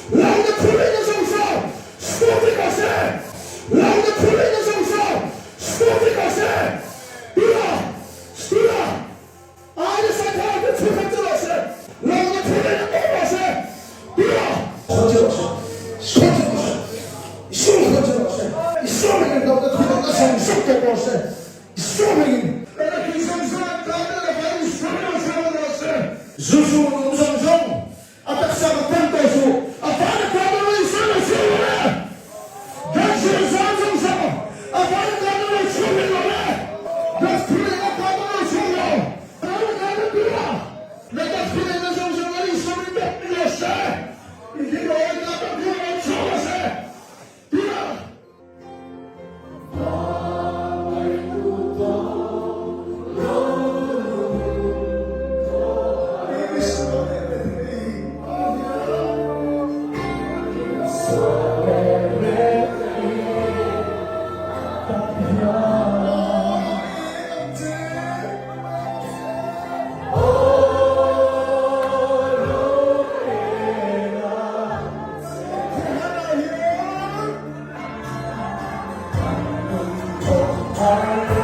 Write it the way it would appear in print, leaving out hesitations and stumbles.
라운드 풀리는 성성 스포츠 것에 라운드 풀리는 성성 스포츠 것에 이라 아니 사탄한테 투생들었어 라운드 풀리는 것에 이라 거절었어 스포츠 이스라엘 거절었어 이스라엘 너가 그동안 성숙될 것에 이스라엘 내가 그 성숙한 가운데 가는 이스라엘 사람으로서 주수는 음성성 아딱사가 pent어서 아빠는 가도로 이스라엘 세우래 당신은 삼성성 아빠는 가도로 세우래 내 풀리가 가도로 세우래 나는 가는 거야 내가 풀리는 성성을 이스라엘 맺으셨어 이게 너의 가도 그걸 쳐봤어 비라 Hallelujah.